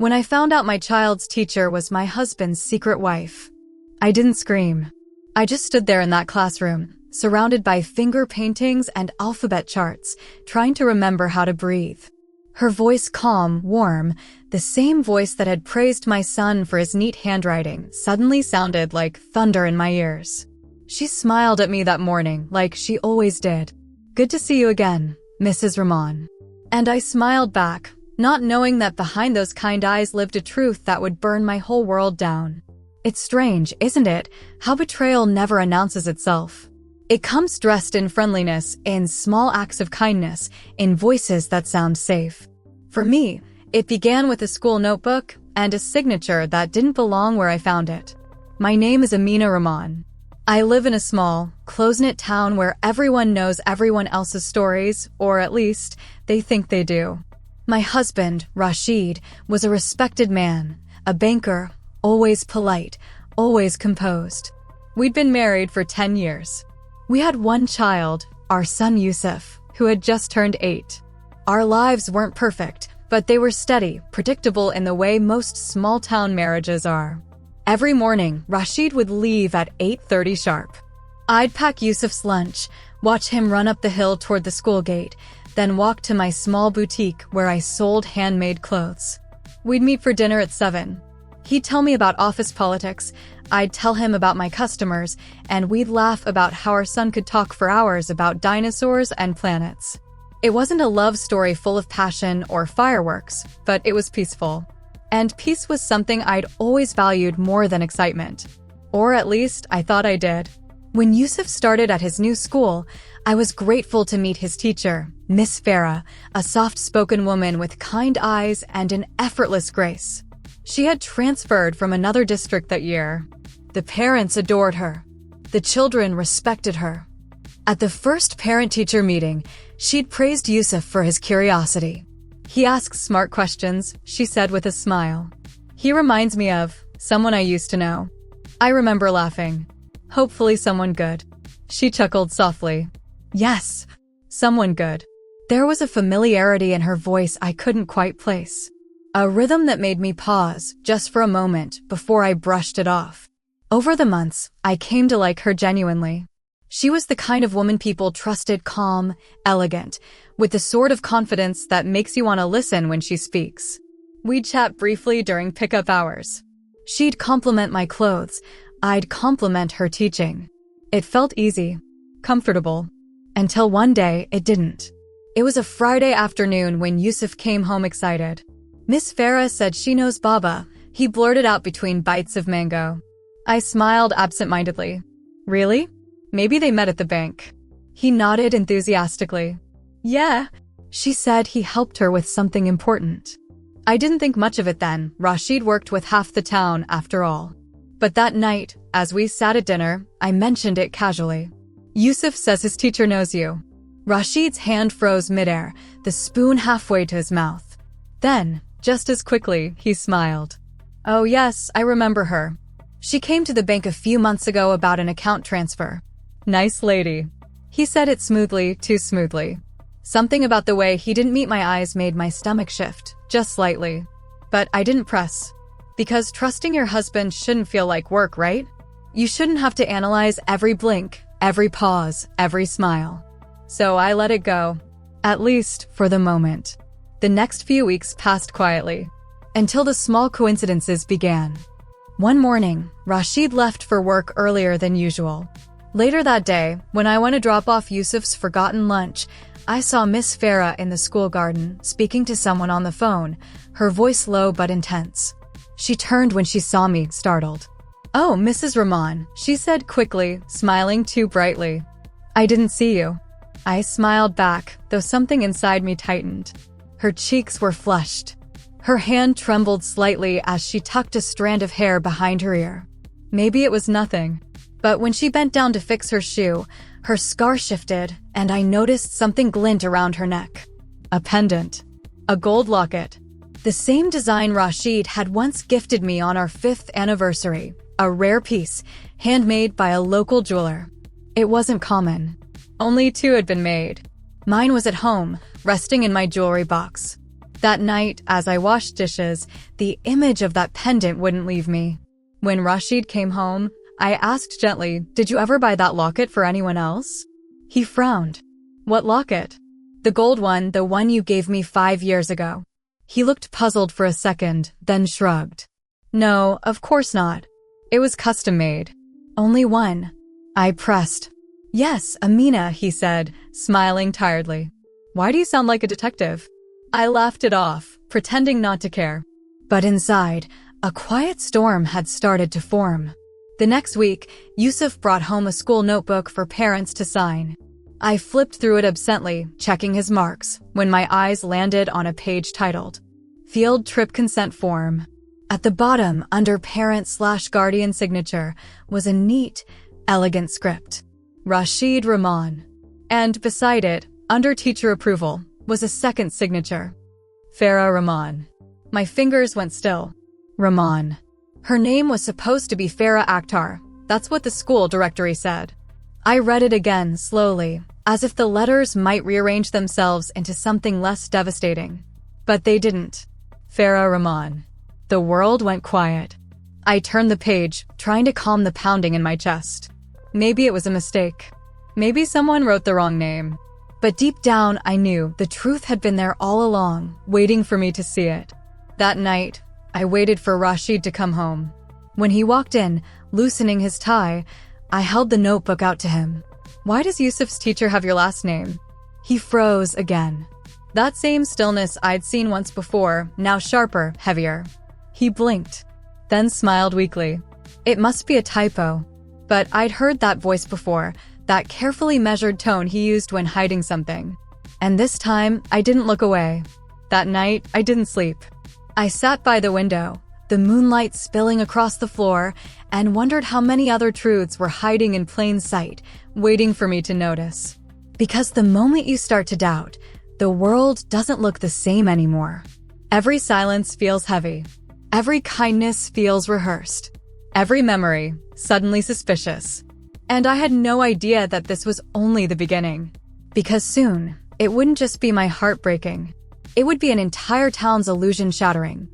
When I found out my child's teacher was my husband's secret wife, I didn't scream. I just stood there in that classroom, surrounded by finger paintings and alphabet charts, trying to remember how to breathe. Her voice calm, warm, the same voice that had praised my son for his neat handwriting, suddenly sounded like thunder in my ears. She smiled at me that morning, like she always did. "Good to see you again, Mrs. Ramon." And I smiled back, not knowing that behind those kind eyes lived a truth that would burn my whole world down. It's strange, isn't it, how betrayal never announces itself. It comes dressed in friendliness, in small acts of kindness, in voices that sound safe. For me, it began with a school notebook and a signature that didn't belong where I found it. My name is Amina Rahman. I live in a small, close-knit town where everyone knows everyone else's stories, or at least, they think they do. My husband, Rashid, was a respected man, a banker, always polite, always composed. We'd been married for 10 years. We had one child, our son Yusuf, who had just turned 8. Our lives weren't perfect, but they were steady, predictable in the way most small-town marriages are. Every morning, Rashid would leave at 8:30 sharp. I'd pack Yusuf's lunch, watch him run up the hill toward the school gate, then walk to my small boutique where I sold handmade clothes. We'd meet for dinner at 7. He'd tell me about office politics, I'd tell him about my customers, and we'd laugh about how our son could talk for hours about dinosaurs and planets. It wasn't a love story full of passion or fireworks, but it was peaceful. And peace was something I'd always valued more than excitement. Or at least, I thought I did. When Yusuf started at his new school, I was grateful to meet his teacher, Miss Farah, a soft-spoken woman with kind eyes and an effortless grace. She had transferred from another district that year. The parents adored her. The children respected her. At the first parent-teacher meeting, she'd praised Yusuf for his curiosity. "He asks smart questions," she said with a smile. "He reminds me of someone I used to know." I remember laughing. "Hopefully someone good." She chuckled softly. "Yes, someone good." There was a familiarity in her voice I couldn't quite place. A rhythm that made me pause, just for a moment, before I brushed it off. Over the months, I came to like her genuinely. She was the kind of woman people trusted, calm, elegant, with the sort of confidence that makes you want to listen when she speaks. We'd chat briefly during pickup hours. She'd compliment my clothes. I'd compliment her teaching. It felt easy, comfortable. Until one day, it didn't. It was a Friday afternoon when Yusuf came home excited. Miss Farah said she knows Baba, he blurted out between bites of mango. I smiled absent-mindedly. Really? Maybe they met at the bank. He nodded enthusiastically. Yeah, she said he helped her with something important. I didn't think much of it then. Rashid worked with half the town after all. But that night, as we sat at dinner, I mentioned it casually. Yusuf says his teacher knows you. Rashid's hand froze midair, the spoon halfway to his mouth. Then, just as quickly, he smiled. Oh yes, I remember her. She came to the bank a few months ago about an account transfer. Nice lady. He said it smoothly, too smoothly. Something about the way he didn't meet my eyes made my stomach shift, just slightly. But I didn't press. Because trusting your husband shouldn't feel like work, right? You shouldn't have to analyze every blink, every pause, every smile. So I let it go. At least, for the moment. The next few weeks passed quietly, until the small coincidences began. One morning, Rashid left for work earlier than usual. Later that day, when I went to drop off Yusuf's forgotten lunch, I saw Miss Farah in the school garden, speaking to someone on the phone, her voice low but intense. She turned when she saw me, startled. "Oh, Mrs. Rahman," she said quickly, smiling too brightly. "I didn't see you." I smiled back, though something inside me tightened. Her cheeks were flushed. Her hand trembled slightly as she tucked a strand of hair behind her ear. Maybe it was nothing. But when she bent down to fix her shoe, her scar shifted, and I noticed something glint around her neck. A pendant. A gold locket. The same design Rashid had once gifted me on our 5th anniversary. A rare piece, handmade by a local jeweler. It wasn't common. Only 2 had been made. Mine was at home, resting in my jewelry box. That night, as I washed dishes, the image of that pendant wouldn't leave me. When Rashid came home, I asked gently, "Did you ever buy that locket for anyone else?" He frowned. "What locket?" "The gold one, the one you gave me 5 years ago." He looked puzzled for a second, then shrugged. "No, of course not. It was custom-made." "Only one?" I pressed. "Yes, Amina," he said, smiling tiredly. "Why do you sound like a detective?" I laughed it off, pretending not to care. But inside, a quiet storm had started to form. The next week, Yusuf brought home a school notebook for parents to sign. I flipped through it absently, checking his marks, when my eyes landed on a page titled, Field Trip Consent Form. At the bottom, under parent/guardian signature, was a neat, elegant script. Rashid Rahman. And beside it, under teacher approval, was a second signature. Farah Rahman. My fingers went still. Rahman. Her name was supposed to be Farah Akhtar. That's what the school directory said. I read it again, slowly, as if the letters might rearrange themselves into something less devastating. But they didn't. Farah Rahman. The world went quiet. I turned the page, trying to calm the pounding in my chest. Maybe it was a mistake. Maybe someone wrote the wrong name. But deep down, I knew the truth had been there all along, waiting for me to see it. That night, I waited for Rashid to come home. When he walked in, loosening his tie, I held the notebook out to him. "Why does Yusuf's teacher have your last name?" He froze again. That same stillness I'd seen once before, now sharper, heavier. He blinked, then smiled weakly. It must be a typo. But I'd heard that voice before, that carefully measured tone he used when hiding something. And this time, I didn't look away. That night, I didn't sleep. I sat by the window, the moonlight spilling across the floor, and wondered how many other truths were hiding in plain sight, waiting for me to notice. Because the moment you start to doubt, the world doesn't look the same anymore. Every silence feels heavy. Every kindness feels rehearsed. Every memory, suddenly suspicious. And I had no idea that this was only the beginning. Because soon, it wouldn't just be my heart breaking. It would be an entire town's illusion shattering.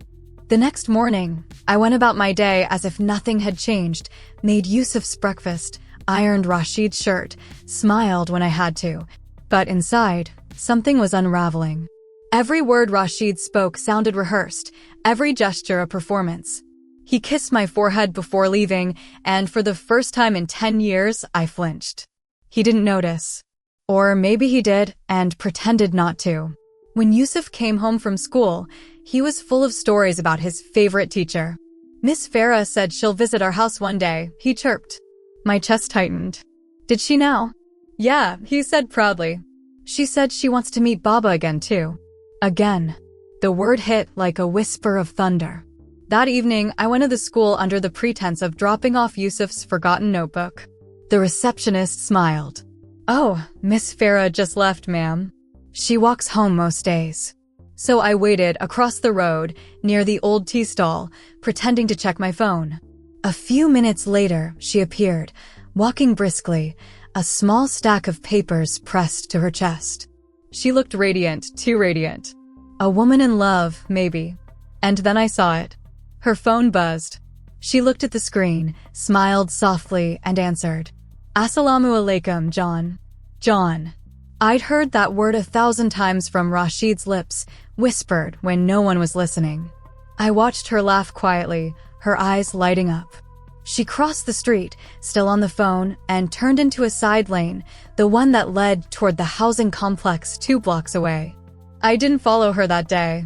The next morning, I went about my day as if nothing had changed, made Yusuf's breakfast, ironed Rashid's shirt, smiled when I had to. But inside, something was unraveling. Every word Rashid spoke sounded rehearsed, every gesture a performance. He kissed my forehead before leaving, and for the first time in 10 years, I flinched. He didn't notice. Or maybe he did, and pretended not to. When Yusuf came home from school, he was full of stories about his favorite teacher. "Miss Farah said she'll visit our house one day," he chirped. My chest tightened. "Did she now?" "Yeah," he said proudly. "She said she wants to meet Baba again, too." Again. The word hit like a whisper of thunder. That evening, I went to the school under the pretense of dropping off Yusuf's forgotten notebook. The receptionist smiled. "Oh, Miss Farah just left, ma'am. She walks home most days." So I waited across the road, near the old tea stall, pretending to check my phone. A few minutes later, she appeared, walking briskly, a small stack of papers pressed to her chest. She looked radiant, too radiant. A woman in love, maybe. And then I saw it. Her phone buzzed. She looked at the screen, smiled softly, and answered, "Assalamu alaikum, John." John. I'd heard that word 1,000 times from Rashid's lips, whispered when no one was listening. I watched her laugh quietly, her eyes lighting up. She crossed the street, still on the phone, and turned into a side lane, the one that led toward the housing complex 2 blocks away. I didn't follow her that day.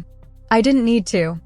I didn't need to.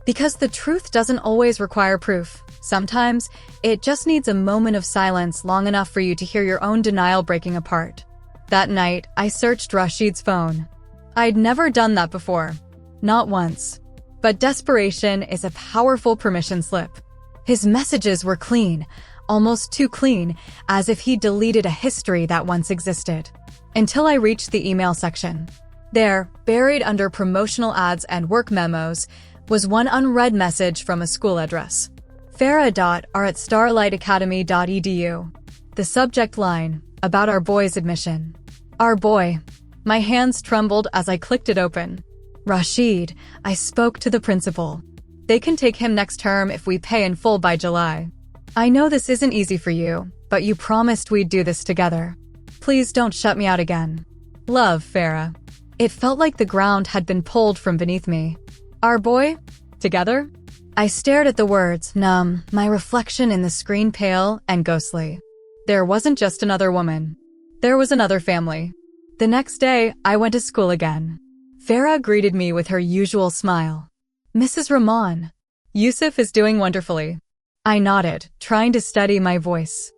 Because the truth doesn't always require proof. Sometimes, it just needs a moment of silence long enough for you to hear your own denial breaking apart. That night, I searched Rashid's phone. I'd never done that before. Not once. But desperation is a powerful permission slip. His messages were clean, almost too clean, as if he deleted a history that once existed. Until I reached the email section. There, buried under promotional ads and work memos, was one unread message from a school address. Farah.are@starlightacademy.edu. The subject line, about our boy's admission. Our boy. My hands trembled as I clicked it open. Rashid, I spoke to the principal. They can take him next term if we pay in full by July. I know this isn't easy for you, but you promised we'd do this together. Please don't shut me out again. Love, Farah. It felt like the ground had been pulled from beneath me. Our boy? Together? I stared at the words, numb, my reflection in the screen pale and ghostly. There wasn't just another woman. There was another family. The next day, I went to school again. Farah greeted me with her usual smile. Mrs. Rahman, Yusuf is doing wonderfully. I nodded, trying to steady my voice.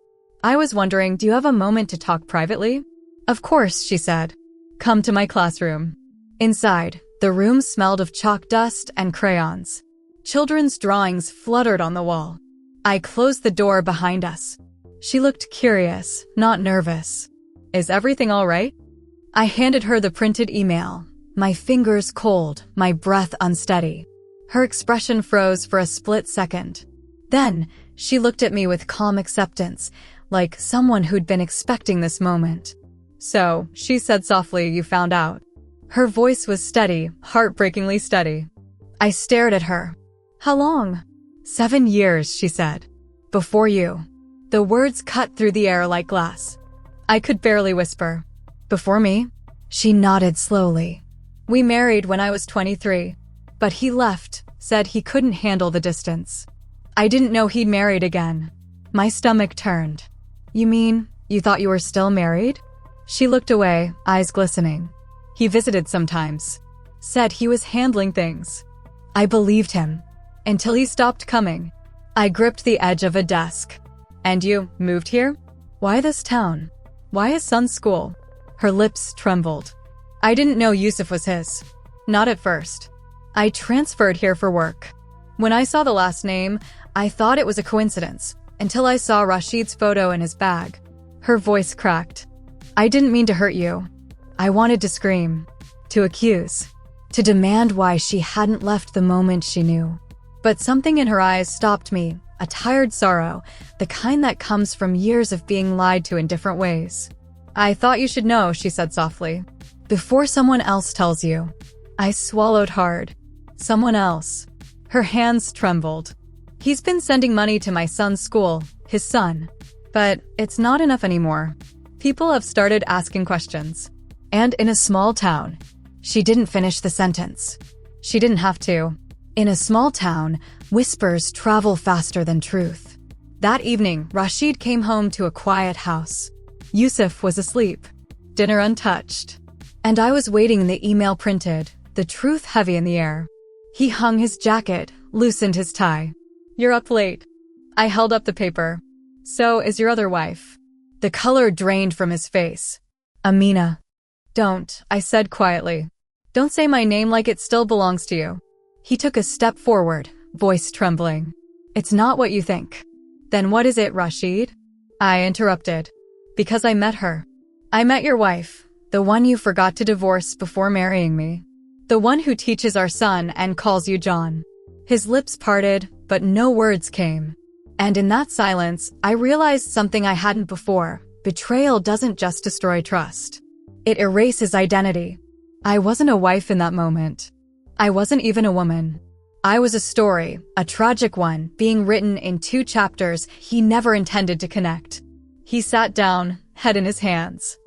I was wondering, do you have a moment to talk privately? Of course, she said. Come to my classroom. Inside, the room smelled of chalk dust and crayons. Children's drawings fluttered on the wall. I closed the door behind us. She looked curious, not nervous. Is everything all right? I handed her the printed email, my fingers cold, my breath unsteady. Her expression froze for a split second. Then, she looked at me with calm acceptance, like someone who'd been expecting this moment. So, she said softly, you found out. Her voice was steady, heartbreakingly steady. I stared at her. How long? 7 years, she said. Before you. The words cut through the air like glass. I could barely whisper. Before me? She nodded slowly. We married when I was 23. But he left, said he couldn't handle the distance. I didn't know he'd married again. My stomach turned. You mean, you thought you were still married? She looked away, eyes glistening. He visited sometimes. Said he was handling things. I believed him. Until he stopped coming. I gripped the edge of a desk. And you moved here? Why this town? Why his son's school? Her lips trembled. I didn't know Yusuf was his. Not at first. I transferred here for work. When I saw the last name, I thought it was a coincidence, until I saw Rashid's photo in his bag. Her voice cracked. I didn't mean to hurt you. I wanted to scream, to accuse, to demand why she hadn't left the moment she knew. But something in her eyes stopped me, a tired sorrow, the kind that comes from years of being lied to in different ways. I thought you should know, she said softly. Before someone else tells you. I swallowed hard. Someone else. Her hands trembled. He's been sending money to my son's school, his son. But it's not enough anymore. People have started asking questions. And in a small town. She didn't finish the sentence. She didn't have to. In a small town, whispers travel faster than truth. That evening, Rashid came home to a quiet house. Yusuf was asleep, dinner untouched. And I was waiting, the email printed, the truth heavy in the air. He hung his jacket, loosened his tie. You're up late. I held up the paper. So is your other wife. The color drained from his face. Amina. Don't, I said quietly. Don't say my name like it still belongs to you. He took a step forward, voice trembling. It's not what you think. Then what is it, Rashid? I interrupted. Because I met her. I met your wife, the one you forgot to divorce before marrying me. The one who teaches our son and calls you John. His lips parted, but no words came. And in that silence, I realized something I hadn't before. Betrayal doesn't just destroy trust. It erases identity. I wasn't a wife in that moment. I wasn't even a woman. I was a story, a tragic one, being written in 2 chapters he never intended to connect. He sat down, head in his hands.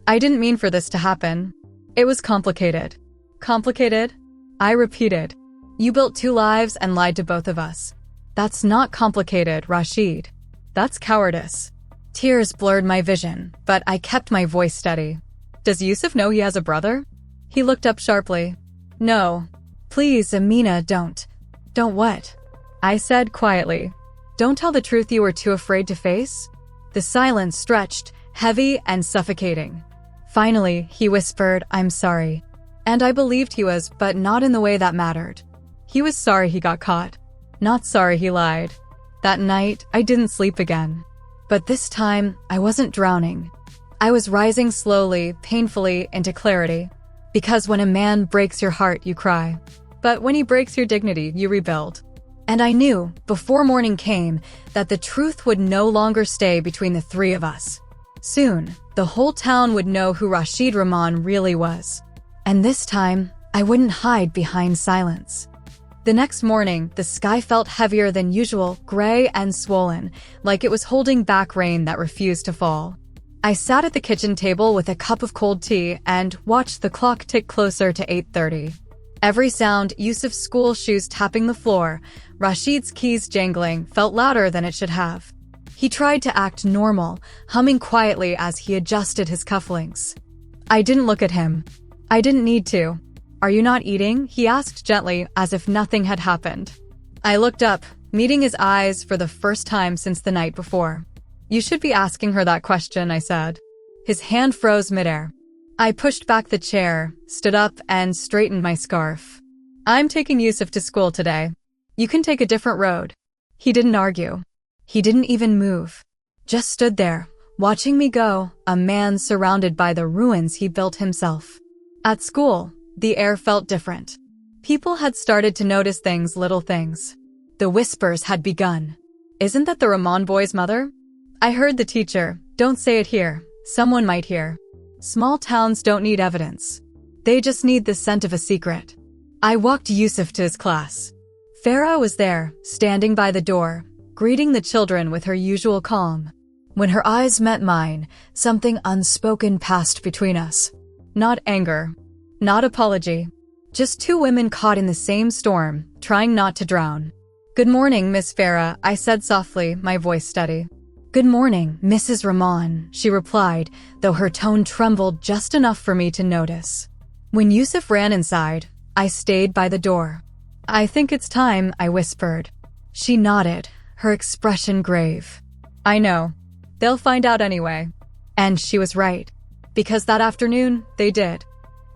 I didn't mean for this to happen. It was complicated. Complicated? I repeated. You built 2 lives and lied to both of us. That's not complicated, Rashid. That's cowardice. Tears blurred my vision, but I kept my voice steady. Does Yusuf know he has a brother? He looked up sharply. No. Please, Amina, don't. Don't what? I said quietly. Don't tell the truth you were too afraid to face? The silence stretched, heavy and suffocating. Finally, he whispered, I'm sorry. And I believed he was, but not in the way that mattered. He was sorry he got caught. Not sorry he lied. That night, I didn't sleep again. But this time, I wasn't drowning. I was rising slowly, painfully, into clarity. Because when a man breaks your heart, you cry. But when he breaks your dignity, you rebuild. And I knew, before morning came, that the truth would no longer stay between the 3 of us. Soon, the whole town would know who Rashid Rahman really was. And this time, I wouldn't hide behind silence. The next morning, the sky felt heavier than usual, gray and swollen, like it was holding back rain that refused to fall. I sat at the kitchen table with a cup of cold tea and watched the clock tick closer to 8:30. Every sound, Yusuf's school shoes tapping the floor, Rashid's keys jangling, felt louder than it should have. He tried to act normal, humming quietly as he adjusted his cufflinks. I didn't look at him. I didn't need to. "Are you not eating?" he asked gently, as if nothing had happened. I looked up, meeting his eyes for the first time since the night before. "You should be asking her that question," I said. His hand froze midair. I pushed back the chair, stood up, and straightened my scarf. "I'm taking Yusuf to school today. You can take a different road." He didn't argue. He didn't even move. Just stood there, watching me go, a man surrounded by the ruins he built himself. At school, the air felt different. People had started to notice things, little things. The whispers had begun. "Isn't that the Rahman boy's mother?" I heard the teacher, "Don't say it here. Someone might hear." Small towns don't need evidence. They just need the scent of a secret. I walked Yusuf to his class. Farah was there, standing by the door, greeting the children with her usual calm. When her eyes met mine, something unspoken passed between us. Not anger, not apology, just two women caught in the same storm, trying not to drown. "Good morning, Miss Farah," I said softly, my voice steady. "Good morning, Mrs. Rahman," she replied, though her tone trembled just enough for me to notice. When Yusuf ran inside, I stayed by the door. "I think it's time," I whispered. She nodded, her expression grave. "I know. They'll find out anyway." And she was right. Because that afternoon, they did.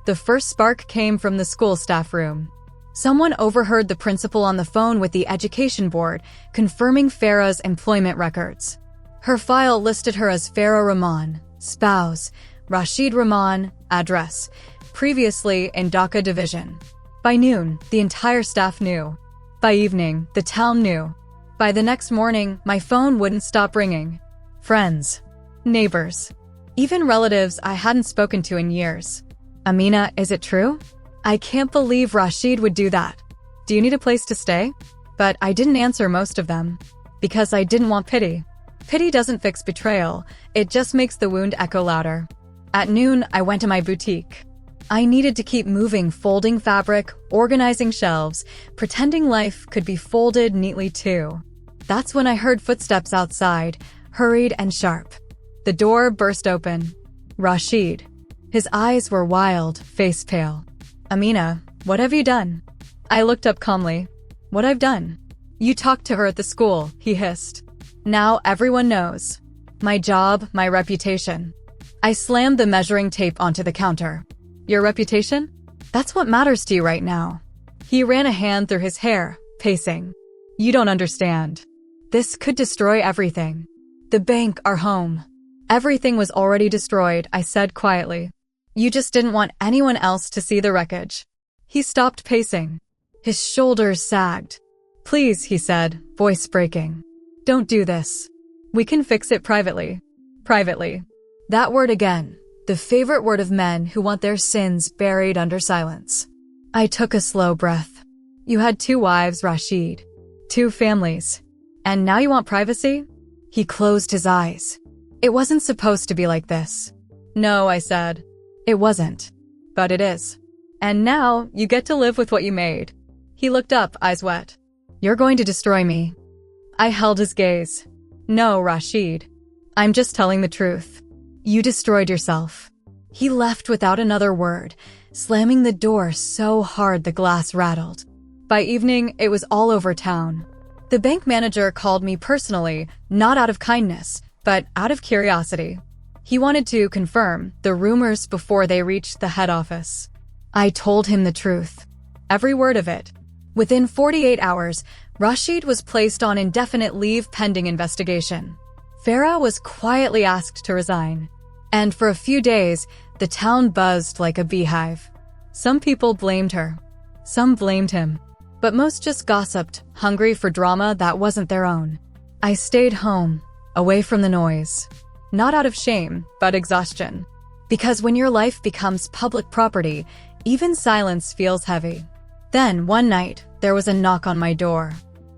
The first spark came from the school staff room. Someone overheard the principal on the phone with the education board, confirming Farah's employment records. Her file listed her as Farah Rahman, spouse, Rashid Rahman, address, previously in Dhaka division. By noon, the entire staff knew. By evening, the town knew. By the next morning, my phone wouldn't stop ringing. Friends, neighbors, even relatives I hadn't spoken to in years. "Amina, is it true? I can't believe Rashid would do that. Do you need a place to stay?" But I didn't answer most of them. Because I didn't want pity. Pity doesn't fix betrayal, it just makes the wound echo louder. At noon, I went to my boutique. I needed to keep moving, folding fabric, organizing shelves, pretending life could be folded neatly too. That's when I heard footsteps outside, hurried and sharp. The door burst open. Rashid. His eyes were wild, face pale. "Amina, what have you done?" I looked up calmly. "What I've done?" "You talked to her at the school," he hissed. "Now everyone knows. My job, my reputation." I slammed the measuring tape onto the counter. "Your reputation? That's what matters to you right now." He ran a hand through his hair, pacing. "You don't understand. This could destroy everything. The bank, our home. Everything was already destroyed," I said quietly. "You just didn't want anyone else to see the wreckage." He stopped pacing. His shoulders sagged. "Please," he said, voice breaking. "Don't do this. We can fix it privately." Privately. That word again, the favorite word of men who want their sins buried under silence. I took a slow breath. "You had 2 wives, Rashid. 2 families. And now you want privacy?" He closed his eyes. "It wasn't supposed to be like this." "No," I said. "It wasn't. But it is. And now you get to live with what you made." He looked up, eyes wet. "You're going to destroy me." I held his gaze. "No, Rashid. I'm just telling the truth. You destroyed yourself." He left without another word, slamming the door so hard the glass rattled. By evening, it was all over town. The bank manager called me personally, not out of kindness, but out of curiosity. He wanted to confirm the rumors before they reached the head office. I told him the truth. Every word of it. Within 48 hours, Rashid was placed on indefinite leave pending investigation. Farah was quietly asked to resign. And for a few days, the town buzzed like a beehive. Some people blamed her. Some blamed him. But most just gossiped, hungry for drama that wasn't their own. I stayed home, away from the noise. Not out of shame, but exhaustion. Because when your life becomes public property, Even silence feels heavy. Then, one night, there was a knock on my door.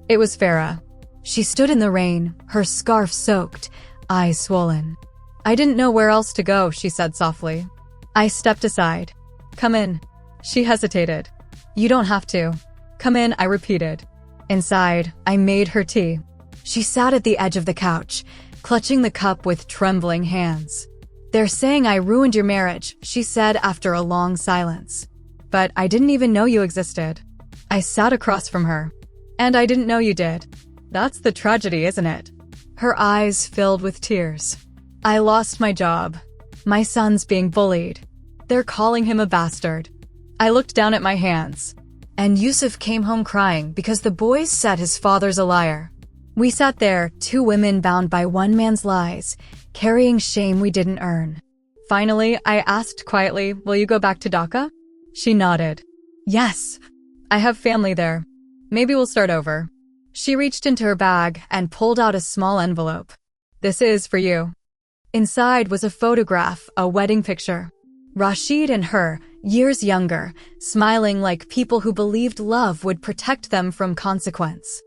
It was Farah. She stood in the rain, her scarf soaked, eyes swollen. "I didn't know where else to go," she said softly. I stepped aside. "Come in." She hesitated. "You don't have to." "Come in," I repeated. Inside, I made her tea. She sat at the edge of the couch, clutching the cup with trembling hands. "They're saying I ruined your marriage," she said after a long silence. "But I didn't even know you existed." I sat across from her. "And I didn't know you did. That's the tragedy, isn't it?" Her eyes filled with tears. "I lost my job. My son's being bullied. They're calling him a bastard." I looked down at my hands. "And Yusuf came home crying because the boys said his father's a liar." We sat there, two women bound by one man's lies, carrying shame we didn't earn. Finally, I asked quietly, "Will you go back to Dhaka?" She nodded. "Yes. I have family there. Maybe we'll start over." She reached into her bag and pulled out a small envelope. "This is for you." Inside was a photograph, a wedding picture. Rashid and her, years younger, smiling like people who believed love would protect them from consequence.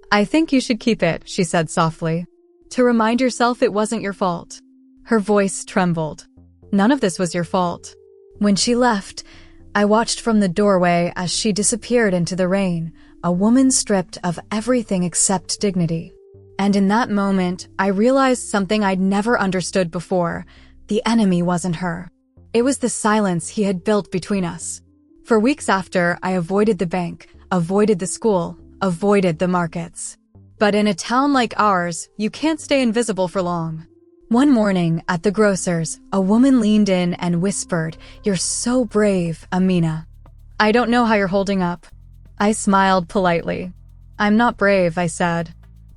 "I think you should keep it," she said softly, "to remind yourself it wasn't your fault." Her voice trembled. "None of this was your fault." When she left, I watched from the doorway as she disappeared into the rain, a woman stripped of everything except dignity. And in that moment, I realized something I'd never understood before. The enemy wasn't her. It was the silence he had built between us. For weeks after, I avoided the bank, avoided the school, avoided the markets. But in a town like ours, you can't stay invisible for long. One morning, at the grocer's, a woman leaned in and whispered, "You're so brave, Amina." "I don't know how you're holding up." I smiled politely. "I'm not brave," I said.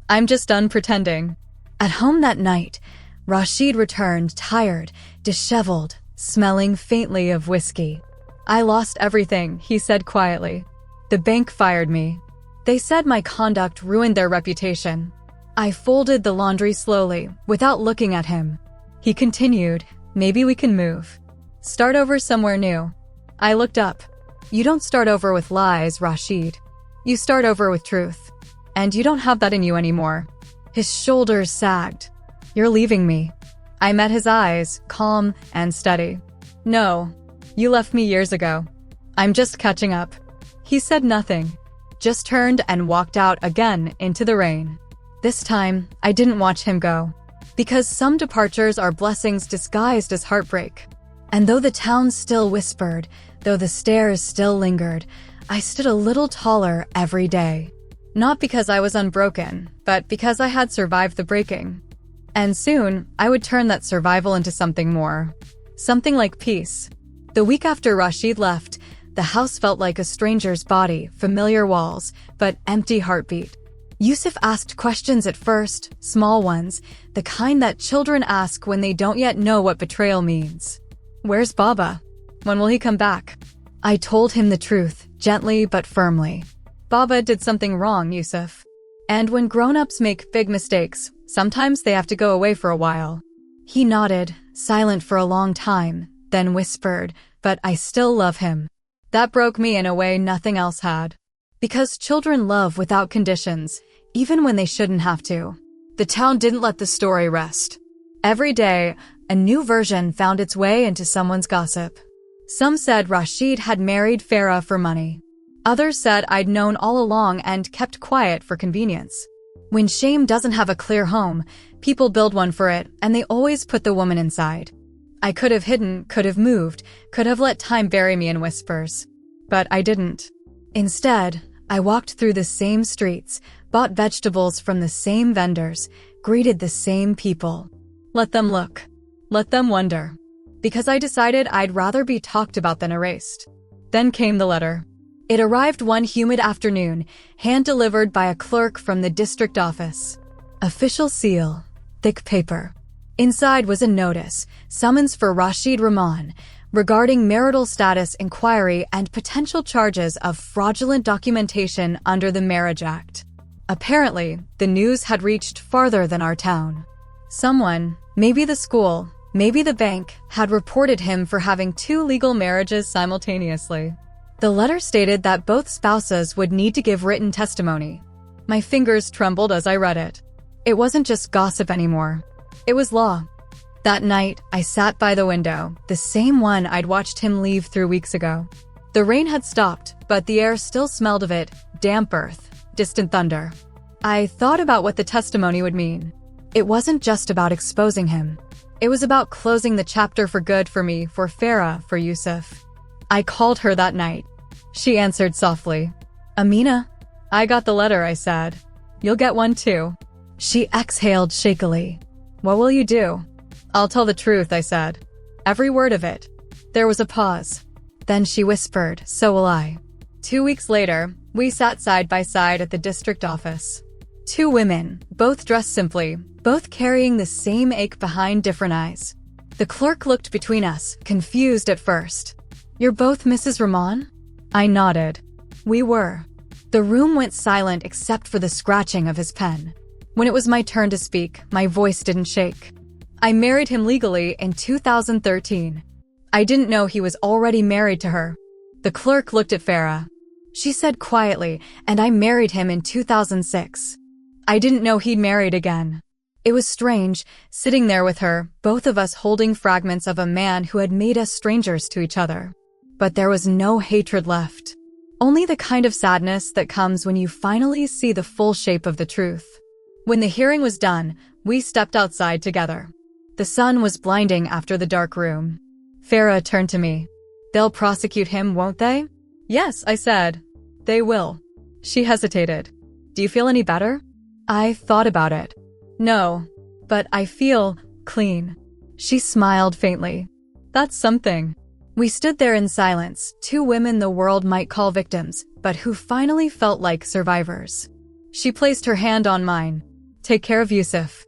"I'm just done pretending." At home that night, Rashid returned, tired, disheveled, smelling faintly of whiskey. "I lost everything," he said quietly. "The bank fired me. They said my conduct ruined their reputation." I folded the laundry slowly, without looking at him. He continued, "Maybe we can move. Start over somewhere new." I looked up. "You don't start over with lies, Rashid. You start over with truth. And you don't have that in you anymore." His shoulders sagged. "You're leaving me." I met his eyes, calm and steady. "No, you left me years ago. I'm just catching up." He said nothing, just turned and walked out again into the rain. This time, I didn't watch him go. Because some departures are blessings disguised as heartbreak. And though the town still whispered, though the stares still lingered, I stood a little taller every day. Not because I was unbroken, but because I had survived the breaking. And soon, I would turn that survival into something more. Something like peace. The week after Rashid left, the house felt like a stranger's body, familiar walls, but empty heartbeat. Yusuf asked questions at first, small ones, the kind that children ask when they don't yet know what betrayal means. "Where's Baba? When will he come back?" I told him the truth, gently but firmly. "Baba did something wrong, Yusuf. And when grown-ups make big mistakes, sometimes they have to go away for a while." He nodded, silent for a long time, then whispered, "But I still love him." That broke me in a way nothing else had. Because children love without conditions, even when they shouldn't have to. The town didn't let the story rest. Every day, a new version found its way into someone's gossip. Some said Rashid had married Farah for money. Others said I'd known all along and kept quiet for convenience. When shame doesn't have a clear home, people build one for it, and they always put the woman inside. I could have hidden, could have moved, could have let time bury me in whispers. But I didn't. Instead, I walked through the same streets, bought vegetables from the same vendors, greeted the same people. Let them look. Let them wonder. Because I decided I'd rather be talked about than erased. Then came the letter. It arrived one humid afternoon, hand-delivered by a clerk from the district office. Official seal, thick paper. Inside was a notice, summons for Rashid Rahman, regarding marital status inquiry and potential charges of fraudulent documentation under the Marriage Act. Apparently, the news had reached farther than our town. Someone, maybe the school, Maybe the bank had reported him for having 2 legal marriages simultaneously. The letter stated that both spouses would need to give written testimony. My fingers trembled as I read it. It wasn't just gossip anymore. It was law. That night, I sat by the window, the same one I'd watched him leave through weeks ago. The rain had stopped, but the air still smelled of it, damp earth, distant thunder. I thought about what the testimony would mean. It wasn't just about exposing him. It was about closing the chapter for good for me, for Farah, for Yusuf. I called her that night. She answered softly. "Amina." "I got the letter," I said. "You'll get one too." She exhaled shakily. "What will you do?" "I'll tell the truth," I said. "Every word of it." There was a pause. Then she whispered, "So will I." 2 weeks later, we sat side by side at the district office. 2 women, both dressed simply, both carrying the same ache behind different eyes. The clerk looked between us, confused at first. "You're both Mrs. Rahman?" I nodded. We were. The room went silent except for the scratching of his pen. When it was my turn to speak, my voice didn't shake. "I married him legally in 2013. I didn't know he was already married to her." The clerk looked at Farah. She said quietly, "And I married him in 2006. I didn't know he'd married again." It was strange, sitting there with her, both of us holding fragments of a man who had made us strangers to each other. But there was no hatred left. Only the kind of sadness that comes when you finally see the full shape of the truth. When the hearing was done, we stepped outside together. The sun was blinding after the dark room. Farah turned to me. "They'll prosecute him, won't they?" "Yes," I said. "They will." She hesitated. "Do you feel any better?" I thought about it. "No, but I feel clean." She smiled faintly. "That's something." We stood there in silence, 2 women the world might call victims, but who finally felt like survivors. She placed her hand on mine. "Take care of Yusuf."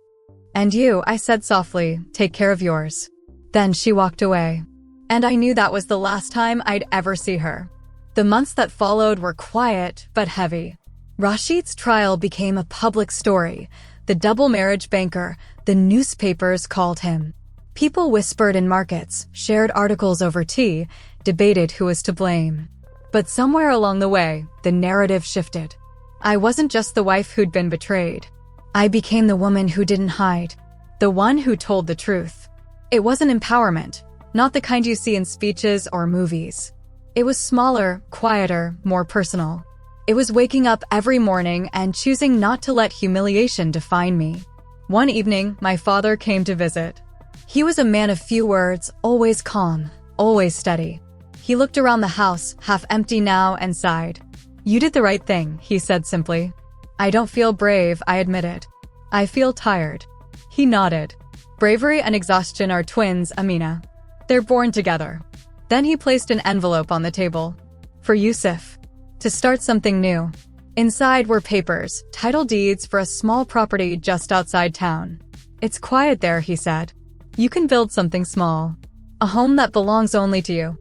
"And you," I said softly, "take care of yours." Then she walked away. And I knew that was the last time I'd ever see her. The months that followed were quiet, but heavy. Rashid's trial became a public story. The double marriage banker, the newspapers called him. People whispered in markets, shared articles over tea, debated who was to blame. But somewhere along the way, the narrative shifted. I wasn't just the wife who'd been betrayed. I became the woman who didn't hide, the one who told the truth. It wasn't empowerment, not the kind you see in speeches or movies. It was smaller, quieter, more personal. It was waking up every morning and choosing not to let humiliation define me. One evening, my father came to visit. He was a man of few words, always calm, always steady. He looked around the house, half empty now, and sighed. "You did the right thing," he said simply. "I don't feel brave," I admitted. "I feel tired." He nodded. "Bravery and exhaustion are twins, Amina. They're born together." Then he placed an envelope on the table. "For Yusuf. To start something new." Inside were papers, title deeds for a small property just outside town. "It's quiet there," he said. "You can build something small. A home that belongs only to you."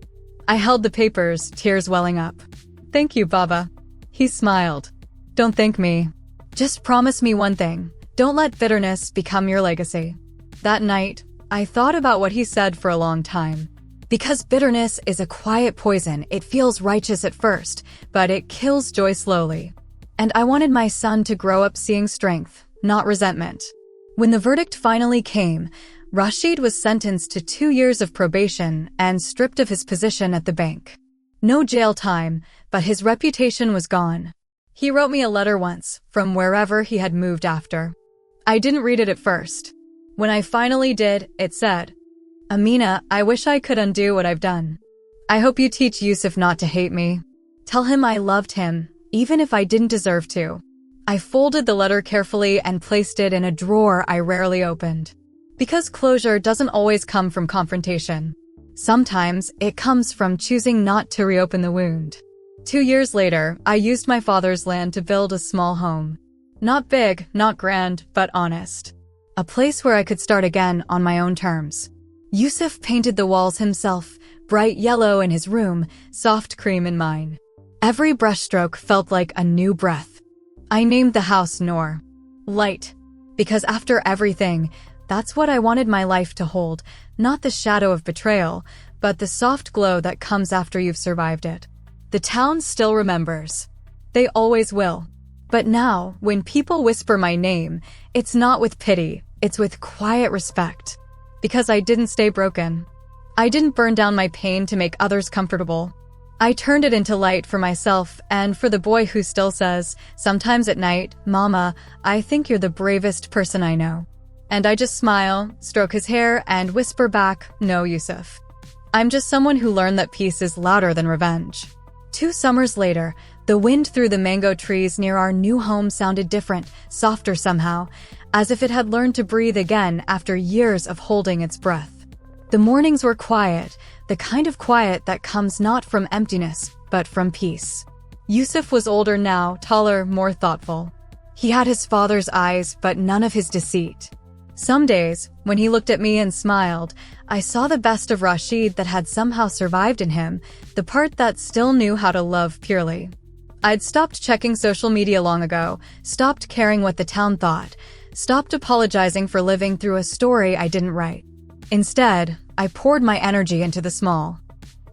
I held the papers, tears welling up. "Thank you, Baba." He smiled. "Don't thank me. Just promise me one thing. Don't let bitterness become your legacy." That night, I thought about what he said for a long time. Because bitterness is a quiet poison, it feels righteous at first, but it kills joy slowly. And I wanted my son to grow up seeing strength, not resentment. When the verdict finally came, Rashid was sentenced to 2 years of probation and stripped of his position at the bank. No jail time, but his reputation was gone. He wrote me a letter once, from wherever he had moved after. I didn't read it at first. When I finally did, it said, "Amina, I wish I could undo what I've done. I hope you teach Yusuf not to hate me. Tell him I loved him, even if I didn't deserve to." I folded the letter carefully and placed it in a drawer I rarely opened. Because closure doesn't always come from confrontation. Sometimes it comes from choosing not to reopen the wound. 2 years later, I used my father's land to build a small home. Not big, not grand, but honest. A place where I could start again on my own terms. Yusuf painted the walls himself, bright yellow in his room, soft cream in mine. Every brushstroke felt like a new breath. I named the house Noor, light, because after everything, That's what I wanted my life to hold, not the shadow of betrayal, but the soft glow that comes after you've survived it. The town still remembers. They always will. But now, when people whisper my name, it's not with pity, it's with quiet respect. Because I didn't stay broken. I didn't burn down my pain to make others comfortable. I turned it into light for myself and for the boy who still says, sometimes at night, "Mama, I think you're the bravest person I know." And I just smile, stroke his hair, and whisper back, "No, Yusuf. I'm just someone who learned that peace is louder than revenge." 2 summers later, the wind through the mango trees near our new home sounded different, softer somehow, as if it had learned to breathe again after years of holding its breath. The mornings were quiet, the kind of quiet that comes not from emptiness, but from peace. Yusuf was older now, taller, more thoughtful. He had his father's eyes, but none of his deceit. Some days, when he looked at me and smiled, I saw the best of Rashid that had somehow survived in him, the part that still knew how to love purely. I'd stopped checking social media long ago, stopped caring what the town thought, stopped apologizing for living through a story I didn't write. Instead, I poured my energy into the small.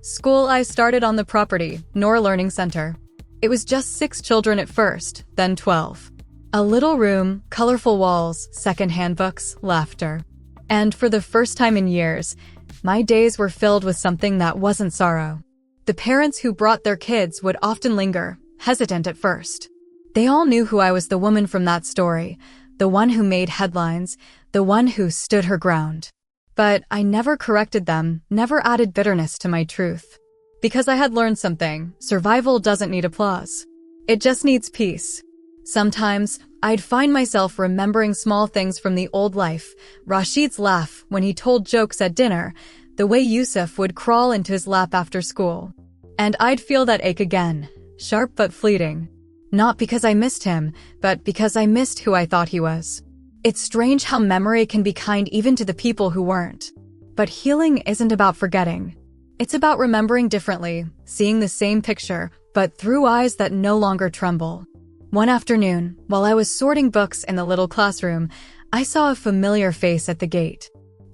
School I started on the property, Noor Learning Center. It was just 6 children at first, then 12. A little room, colorful walls, second-hand books, laughter. And for the first time in years, my days were filled with something that wasn't sorrow. The parents who brought their kids would often linger, hesitant at first. They all knew who I was, the woman from that story, the one who made headlines, the one who stood her ground. But I never corrected them, never added bitterness to my truth. Because I had learned something, survival doesn't need applause. It just needs peace. Sometimes, I'd find myself remembering small things from the old life, Rashid's laugh when he told jokes at dinner, the way Yusuf would crawl into his lap after school. And I'd feel that ache again, sharp but fleeting. Not because I missed him, but because I missed who I thought he was. It's strange how memory can be kind even to the people who weren't. But healing isn't about forgetting. It's about remembering differently, seeing the same picture, but through eyes that no longer tremble. One afternoon, while I was sorting books in the little classroom, I saw a familiar face at the gate.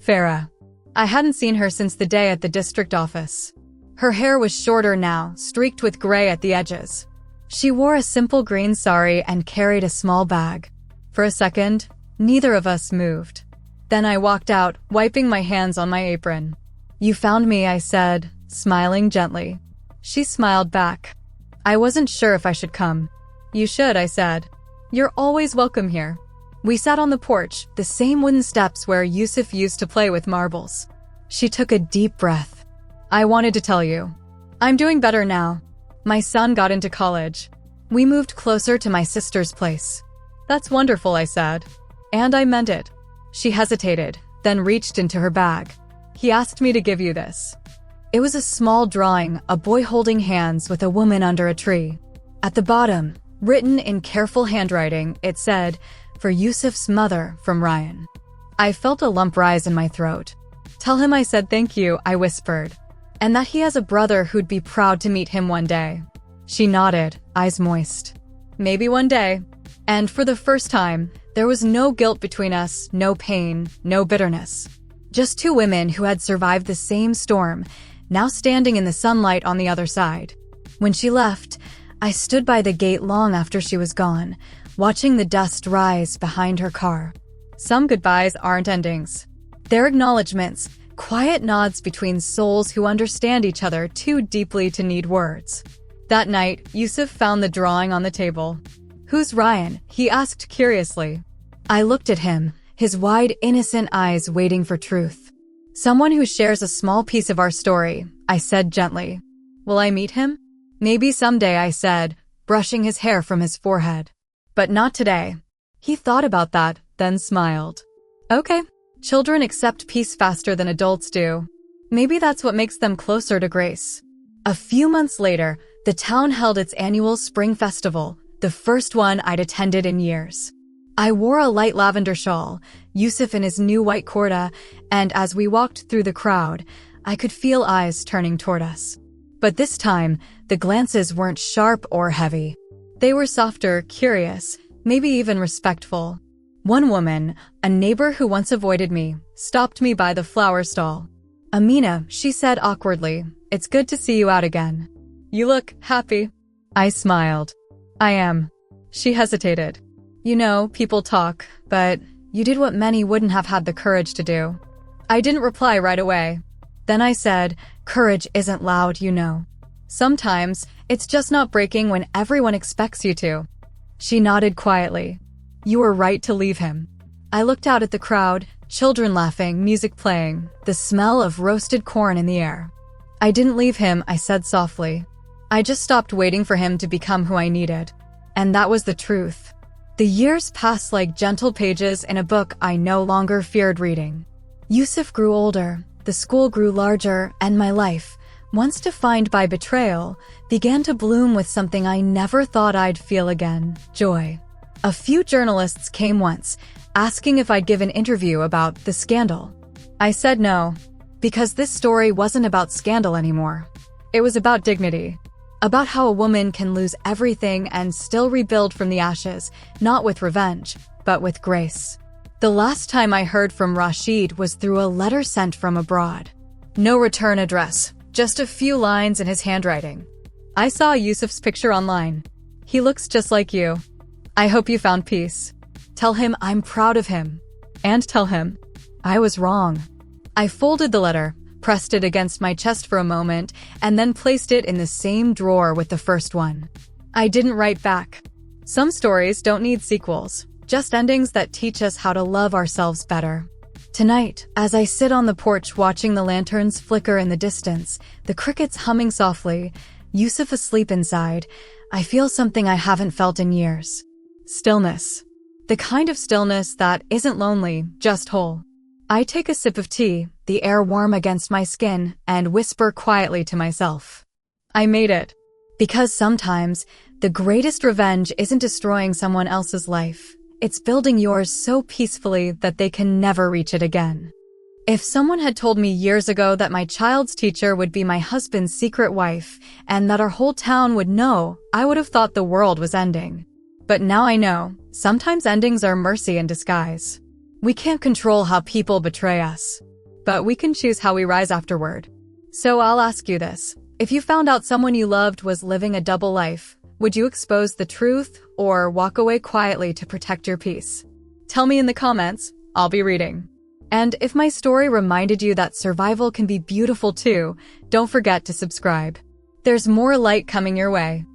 Farah. I hadn't seen her since the day at the district office. Her hair was shorter now, streaked with gray at the edges. She wore a simple green sari and carried a small bag. For a second, neither of us moved. Then I walked out, wiping my hands on my apron. "You found me," I said, smiling gently. She smiled back. "I wasn't sure if I should come." "You should," I said. "You're always welcome here." We sat on the porch, the same wooden steps where Yusuf used to play with marbles. She took a deep breath. "I wanted to tell you. I'm doing better now. My son got into college. We moved closer to my sister's place." "That's wonderful," I said. And I meant it. She hesitated, then reached into her bag. "He asked me to give you this." It was a small drawing, a boy holding hands with a woman under a tree. At the bottom, written in careful handwriting, it said, "For Yusuf's mother, from Ryan." I felt a lump rise in my throat. "Tell him I said thank you," I whispered, "and that he has a brother who'd be proud to meet him one day." She nodded, eyes moist. "Maybe one day." And for the first time, there was no guilt between us, no pain, no bitterness. Just 2 women who had survived the same storm, now standing in the sunlight on the other side. When she left, I stood by the gate long after she was gone, watching the dust rise behind her car. Some goodbyes aren't endings. They're acknowledgments, quiet nods between souls who understand each other too deeply to need words. That night, Yusuf found the drawing on the table. "Who's Ryan?" he asked curiously. I looked at him, his wide, innocent eyes waiting for truth. "Someone who shares a small piece of our story," I said gently. "Will I meet him?" "Maybe someday," I said, brushing his hair from his forehead. "But not today." He thought about that, then smiled. "Okay. Children accept peace faster than adults do. Maybe that's what makes them closer to grace." A few months later, the town held its annual spring festival, the first one I'd attended in years. I wore a light lavender shawl, Yusuf in his new white kurta, and as we walked through the crowd, I could feel eyes turning toward us. But this time, the glances weren't sharp or heavy. They were softer, curious, maybe even respectful. One woman, a neighbor who once avoided me, stopped me by the flower stall. "Amina," she said awkwardly, "it's good to see you out again. You look happy." I smiled. "I am." She hesitated. "You know, people talk, but you did what many wouldn't have had the courage to do." I didn't reply right away. Then I said, "Courage isn't loud, you know. Sometimes, it's just not breaking when everyone expects you to." She nodded quietly. "You were right to leave him." I looked out at the crowd, children laughing, music playing, the smell of roasted corn in the air. "I didn't leave him," I said softly. "I just stopped waiting for him to become who I needed." And that was the truth. The years passed like gentle pages in a book I no longer feared reading. Yusuf grew older, the school grew larger, and my life, once defined by betrayal, began to bloom with something I never thought I'd feel again: joy. A few journalists came once, asking if I'd give an interview about the scandal. I said no, because this story wasn't about scandal anymore. It was about dignity. About how a woman can lose everything and still rebuild from the ashes, not with revenge, but with grace. The last time I heard from Rashid was through a letter sent from abroad. No return address, just a few lines in his handwriting. I saw Yusuf's picture online. "He looks just like you. I hope you found peace. Tell him I'm proud of him. And tell him I was wrong." I folded the letter, pressed it against my chest for a moment, and then placed it in the same drawer with the first one. I didn't write back. Some stories don't need sequels, just endings that teach us how to love ourselves better. Tonight, as I sit on the porch watching the lanterns flicker in the distance, the crickets humming softly, Yusuf asleep inside, I feel something I haven't felt in years. Stillness. The kind of stillness that isn't lonely, just whole. I take a sip of tea, the air warm against my skin, and whisper quietly to myself, "I made it." Because sometimes, the greatest revenge isn't destroying someone else's life. It's building yours so peacefully that they can never reach it again. If someone had told me years ago that my child's teacher would be my husband's secret wife, and that our whole town would know, I would have thought the world was ending. But now I know, sometimes endings are mercy in disguise. We can't control how people betray us, but we can choose how we rise afterward. So I'll ask you this. If you found out someone you loved was living a double life, would you expose the truth or walk away quietly to protect your peace? Tell me in the comments. I'll be reading. And if my story reminded you that survival can be beautiful too, don't forget to subscribe. There's more light coming your way.